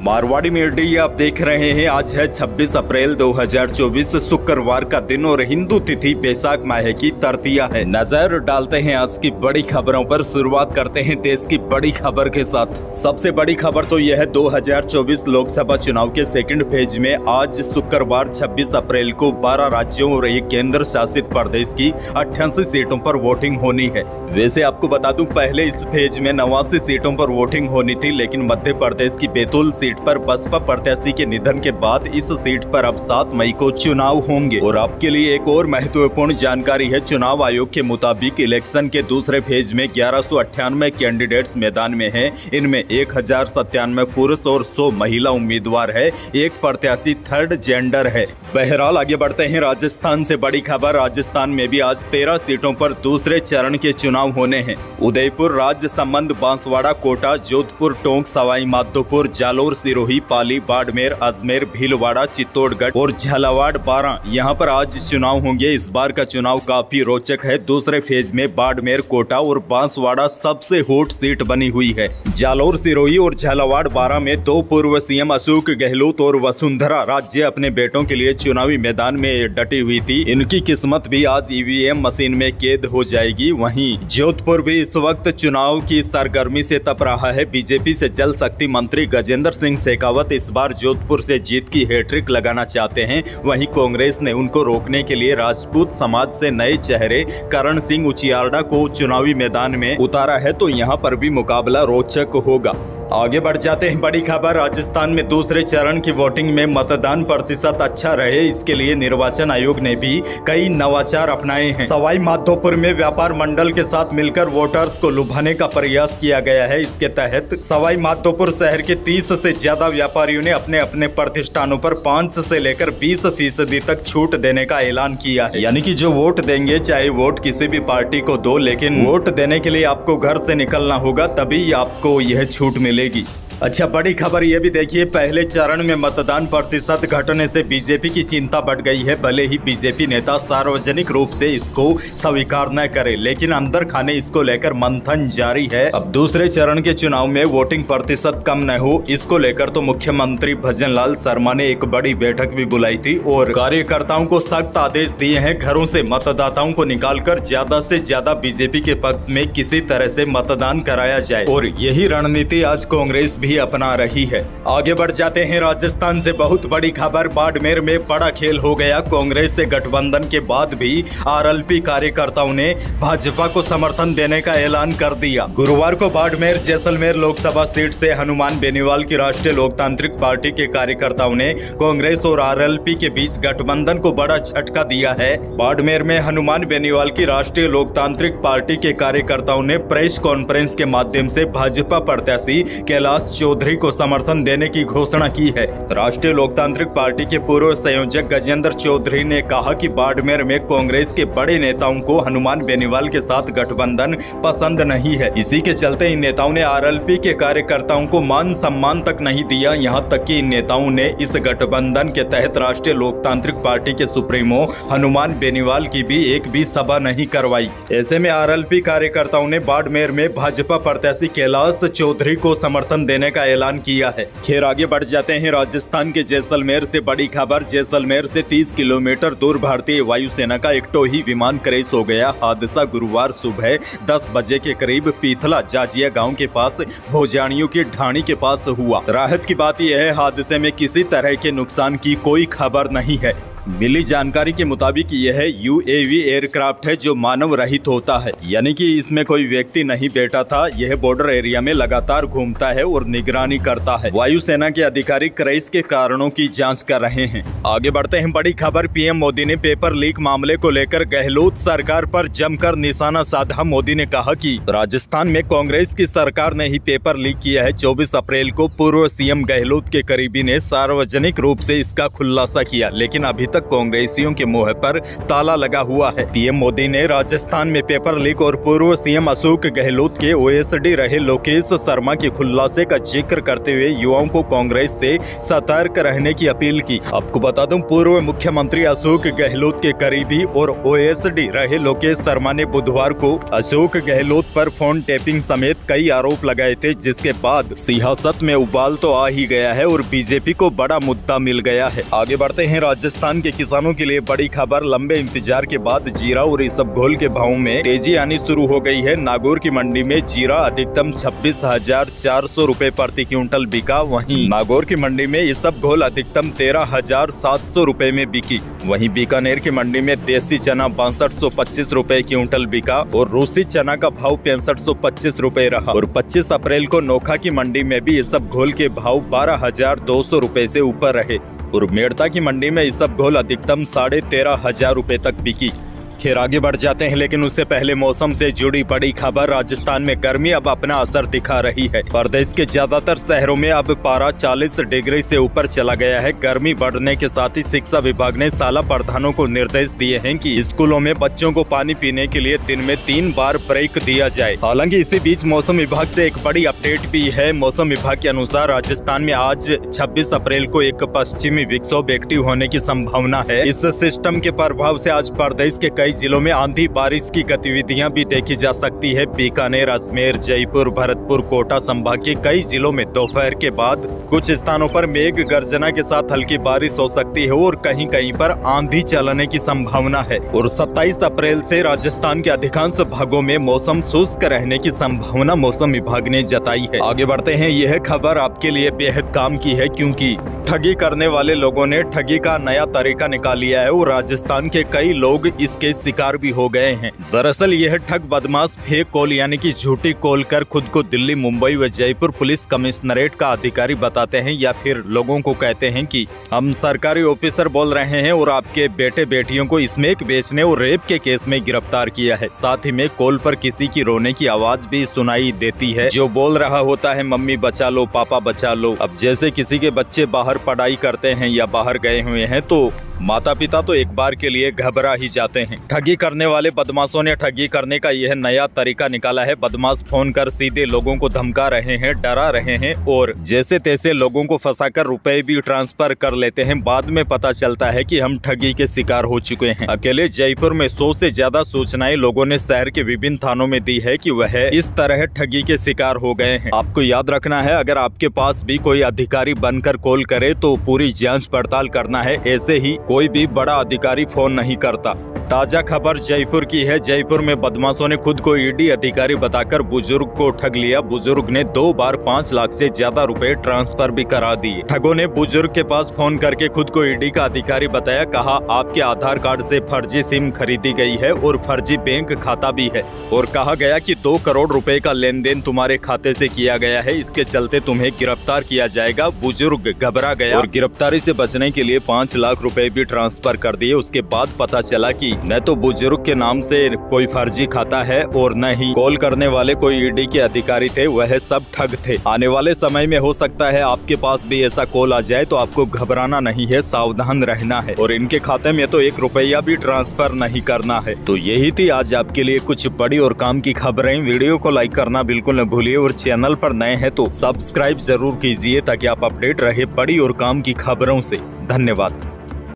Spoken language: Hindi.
मारवाड़ी मीडिया आप देख रहे हैं। आज है 26 अप्रैल 2024 शुक्रवार का दिन और हिंदू तिथि बैसाख माह की तृतीया है। नजर डालते हैं आज की बड़ी खबरों पर। शुरुआत करते हैं देश की बड़ी खबर के साथ। सबसे बड़ी खबर तो यह है 2024 लोकसभा चुनाव के सेकंड फेज में आज शुक्रवार 26 अप्रैल को 12 राज्यों और एक केंद्र शासित प्रदेश की 88 सीटों पर वोटिंग होनी है। वैसे आपको बता दूं, पहले इस फेज में 89 सीटों पर वोटिंग होनी थी, लेकिन मध्य प्रदेश की बैतूल सीट पर बसपा प्रत्याशी के निधन के बाद इस सीट पर अब 7 मई को चुनाव होंगे। और आपके लिए एक और महत्वपूर्ण जानकारी है। चुनाव आयोग के मुताबिक इलेक्शन के दूसरे फेज में 1198 कैंडिडेट्स मैदान में हैं। इनमें 1097 पुरुष और 100 महिला उम्मीदवार है। एक प्रत्याशी थर्ड जेंडर है। बहरहाल आगे बढ़ते हैं राजस्थान से बड़ी खबर। राजस्थान में भी आज 13 सीटों पर दूसरे चरण के चुनाव होने हैं। उदयपुर, राजसमंद, बांसवाड़ा, कोटा, जोधपुर, टोंक, सवाई माधोपुर, जालोर, सिरोही, पाली, बाड़मेर, अजमेर, भीलवाड़ा, चित्तौड़गढ़ और झालावाड़ 12 यहाँ पर आज चुनाव होंगे। इस बार का चुनाव काफी रोचक है। दूसरे फेज में बाड़मेर, कोटा और बांसवाड़ा सबसे हॉट सीट बनी हुई है। जालोर, सिरोही और झालावाड़ 12 में 2 पूर्व सीएम अशोक गहलोत और वसुंधरा राजे अपने बेटों के लिए चुनावी मैदान में डटी हुई थी। इनकी किस्मत भी आज ईवीएम मशीन में कैद हो जाएगी। वहीं जोधपुर भी इस वक्त चुनाव की सरगर्मी से तप रहा है। बीजेपी से जल शक्ति मंत्री गजेंद्र सिंह शेखावत इस बार जोधपुर से जीत की हैट्रिक लगाना चाहते हैं। वहीं कांग्रेस ने उनको रोकने के लिए राजपूत समाज से नए चेहरे करण सिंह उचियारडा को चुनावी मैदान में उतारा है, तो यहाँ पर भी मुकाबला रोचक होगा। आगे बढ़ जाते हैं बड़ी खबर। राजस्थान में दूसरे चरण की वोटिंग में मतदान प्रतिशत अच्छा रहे, इसके लिए निर्वाचन आयोग ने भी कई नवाचार अपनाए हैं। सवाई माधोपुर में व्यापार मंडल के साथ मिलकर वोटर्स को लुभाने का प्रयास किया गया है। इसके तहत सवाई माधोपुर शहर के 30 से ज्यादा व्यापारियों ने अपने अपने प्रतिष्ठानों पर 5 से लेकर 20% तक छूट देने का ऐलान किया है। यानी कि जो वोट देंगे, चाहे वोट किसी भी पार्टी को दो, लेकिन वोट देने के लिए आपको घर से निकलना होगा, तभी आपको यह छूट मिलेगी। अच्छा, बड़ी खबर यह भी देखिए, पहले चरण में मतदान प्रतिशत घटने से बीजेपी की चिंता बढ़ गई है। भले ही बीजेपी नेता सार्वजनिक रूप से इसको स्वीकार न करे, लेकिन अंदर खाने इसको लेकर मंथन जारी है। अब दूसरे चरण के चुनाव में वोटिंग प्रतिशत कम न हो, इसको लेकर तो मुख्यमंत्री भजन लाल शर्मा ने एक बड़ी बैठक भी बुलाई थी और कार्यकर्ताओं को सख्त आदेश दिए हैं। घरों से मतदाताओं को निकालकर ज्यादा से ज्यादा बीजेपी के पक्ष में किसी तरह से मतदान कराया जाए, और यही रणनीति आज कांग्रेस भी अपना रही है। आगे बढ़ जाते हैं राजस्थान से बहुत बड़ी खबर। बाड़मेर में बड़ा खेल हो गया। कांग्रेस से गठबंधन के बाद भी आरएलपी कार्यकर्ताओं ने भाजपा को समर्थन देने का ऐलान कर दिया। गुरुवार को बाड़मेर जैसलमेर लोकसभा सीट से हनुमान बेनीवाल की राष्ट्रीय लोकतांत्रिक पार्टी के कार्यकर्ताओं ने कांग्रेस और आरएलपी के बीच गठबंधन को बड़ा झटका दिया है। बाड़मेर में हनुमान बेनीवाल की राष्ट्रीय लोकतांत्रिक पार्टी के कार्यकर्ताओं ने प्रेस कॉन्फ्रेंस के माध्यम से भाजपा प्रत्याशी कैलाश चौधरी को समर्थन देने की घोषणा की है। राष्ट्रीय लोकतांत्रिक पार्टी के पूर्व संयोजक गजेंद्र चौधरी ने कहा कि बाड़मेर में कांग्रेस के बड़े नेताओं को हनुमान बेनीवाल के साथ गठबंधन पसंद नहीं है। इसी के चलते इन नेताओं ने आरएलपी के कार्यकर्ताओं को मान सम्मान तक नहीं दिया। यहां तक कि इन नेताओं ने इस गठबंधन के तहत राष्ट्रीय लोकतांत्रिक पार्टी के सुप्रीमो हनुमान बेनीवाल की भी एक भी सभा नहीं करवाई। ऐसे में आरएलपी कार्यकर्ताओं ने बाड़मेर में भाजपा प्रत्याशी कैलाश चौधरी को समर्थन देने का ऐलान किया है। खैर, आगे बढ़ जाते हैं राजस्थान के जैसलमेर से बड़ी खबर। जैसलमेर से 30 किलोमीटर दूर भारतीय वायुसेना का एक टोही विमान क्रैश हो गया। हादसा गुरुवार सुबह 10 बजे के करीब पीथला जाजिया गांव के पास भोजानियों की ढाणी के पास हुआ। राहत की बात यह है, हादसे में किसी तरह के नुकसान की कोई खबर नहीं है। मिली जानकारी के मुताबिक यह यूएवी एयरक्राफ्ट है जो मानव रहित होता है, यानी कि इसमें कोई व्यक्ति नहीं बैठा था। यह बॉर्डर एरिया में लगातार घूमता है और निगरानी करता है। वायुसेना के अधिकारी क्रैश के कारणों की जांच कर रहे हैं। आगे बढ़ते हैं बड़ी खबर। पीएम मोदी ने पेपर लीक मामले को लेकर गहलोत सरकार पर जमकर निशाना साधा। मोदी ने कहा कि राजस्थान में कांग्रेस की सरकार ने ही पेपर लीक किया है। 24 अप्रैल को पूर्व सीएम गहलोत के करीबी ने सार्वजनिक रूप से इसका खुलासा किया, लेकिन अभी तक कांग्रेसियों के मुंह पर ताला लगा हुआ है। पीएम मोदी ने राजस्थान में पेपर लीक और पूर्व सीएम अशोक गहलोत के ओएसडी रहे लोकेश शर्मा के खुलासे का जिक्र करते हुए युवाओं को कांग्रेस से सतर्क रहने की अपील की। आपको बता दूं, पूर्व मुख्यमंत्री अशोक गहलोत के करीबी और ओएसडी रहे लोकेश शर्मा ने बुधवार को अशोक गहलोत पर फोन टेपिंग समेत कई आरोप लगाए थे, जिसके बाद सियासत में उबाल तो आ ही गया है और बीजेपी को बड़ा मुद्दा मिल गया है। आगे बढ़ते हैं। राजस्थान के किसानों के लिए बड़ी खबर। लंबे इंतजार के बाद जीरा और इसबगोल के भाव में तेजी आनी शुरू हो गई है। नागौर की मंडी में जीरा अधिकतम 26,400 रुपए प्रति क्विंटल बिका। वहीं नागौर की मंडी में इसबगोल अधिकतम 13,700 रुपए में बिकी। वहीं बीकानेर की मंडी में देसी चना 6225 रुपए क्विंटल बिका और रूसी चना का भाव 6525 रुपए रहा। और 25 अप्रैल को नोखा की मंडी में भी इसबगोल के भाव 12,200 रुपए से ऊपर रहे और मेड़ता की मंडी में इसबगोल अधिकतम 13,500 रुपए तक बिकी। खैर आगे बढ़ जाते हैं, लेकिन उससे पहले मौसम से जुड़ी बड़ी खबर। राजस्थान में गर्मी अब अपना असर दिखा रही है। प्रदेश के ज्यादातर शहरों में अब पारा 40 डिग्री से ऊपर चला गया है। गर्मी बढ़ने के साथ ही शिक्षा विभाग ने शाला प्रधानों को निर्देश दिए हैं कि स्कूलों में बच्चों को पानी पीने के लिए दिन में 3 बार ब्रेक दिया जाए। हालांकि इसी बीच मौसम विभाग से एक बड़ी अपडेट भी है। मौसम विभाग के अनुसार राजस्थान में आज 26 अप्रैल को एक पश्चिमी विक्षोभ एक्टिव होने की संभावना है। इस सिस्टम के प्रभाव से आज प्रदेश के कई जिलों में आंधी बारिश की गतिविधियां भी देखी जा सकती है। बीकानेर, अजमेर, जयपुर, भरतपुर, कोटा संभाग के कई जिलों में दोपहर के बाद कुछ स्थानों पर मेघ गर्जना के साथ हल्की बारिश हो सकती है और कहीं कहीं पर आंधी चलने की संभावना है। और 27 अप्रैल से राजस्थान के अधिकांश भागों में मौसम शुष्क रहने की संभावना मौसम विभाग ने जताई है। आगे बढ़ते हैं। यह खबर आपके लिए बेहद काम की है, क्योंकि ठगी करने वाले लोगों ने ठगी का नया तरीका निकाल लिया है और राजस्थान के कई लोग इसके शिकार भी हो गए हैं। दरअसल यह ठग बदमाश फेक कॉल यानी कि झूठी कॉल कर खुद को दिल्ली, मुंबई व जयपुर पुलिस कमिश्नरेट का अधिकारी बताते हैं या फिर लोगों को कहते हैं कि हम सरकारी ऑफिसर बोल रहे हैं और आपके बेटे बेटियों को स्मैक बेचने और रेप के केस में गिरफ्तार किया है। साथ ही में कॉल पर किसी की रोने की आवाज भी सुनाई देती है, जो बोल रहा होता है मम्मी बचा लो, पापा बचा लो। अब जैसे किसी के बच्चे बाहर पढ़ाई करते हैं या बाहर गए हुए हैं तो माता पिता तो एक बार के लिए घबरा ही जाते हैं। ठगी करने वाले बदमाशों ने ठगी करने का यह नया तरीका निकाला है। बदमाश फोन कर सीधे लोगों को धमका रहे हैं, डरा रहे हैं और जैसे तैसे लोगों को फंसाकर रुपए भी ट्रांसफर कर लेते हैं। बाद में पता चलता है कि हम ठगी के शिकार हो चुके हैं। अकेले जयपुर में 100 से ज्यादा सूचनाएं लोगों ने शहर के विभिन्न थानों में दी है कि वह इस तरह ठगी के शिकार हो गए हैं। आपको याद रखना है, अगर आपके पास भी कोई अधिकारी बनकर कॉल करे तो पूरी जांच पड़ताल करना है। ऐसे ही कोई भी बड़ा अधिकारी फोन नहीं करता। ताजा खबर जयपुर की है। जयपुर में बदमाशों ने खुद को ईडी अधिकारी बताकर बुजुर्ग को ठग लिया। बुजुर्ग ने 2 बार 5 लाख से ज्यादा रुपए ट्रांसफर भी करा दिए। ठगों ने बुजुर्ग के पास फोन करके खुद को ईडी का अधिकारी बताया। कहा आपके आधार कार्ड से फर्जी सिम खरीदी गई है और फर्जी बैंक खाता भी है और कहा गया कि 2 करोड़ रुपए का लेन देन तुम्हारे खाते से किया गया है, इसके चलते तुम्हें गिरफ्तार किया जाएगा। बुजुर्ग घबरा गया और गिरफ्तारी से बचने के लिए 5 लाख रुपए भी ट्रांसफर कर दिए। उसके बाद पता चला कि न तो बुजुर्ग के नाम से कोई फर्जी खाता है और न ही कॉल करने वाले कोई ईडी के अधिकारी थे, वह सब ठग थे। आने वाले समय में हो सकता है आपके पास भी ऐसा कॉल आ जाए, तो आपको घबराना नहीं है, सावधान रहना है और इनके खाते में तो 1 रुपया भी ट्रांसफर नहीं करना है। तो यही थी आज आपके लिए कुछ बड़ी और काम की खबरें। वीडियो को लाइक करना बिल्कुल न भूलिए और चैनल पर नए हैं तो सब्सक्राइब जरूर कीजिए ताकि आप अपडेट रहे बड़ी और काम की खबरों से। धन्यवाद।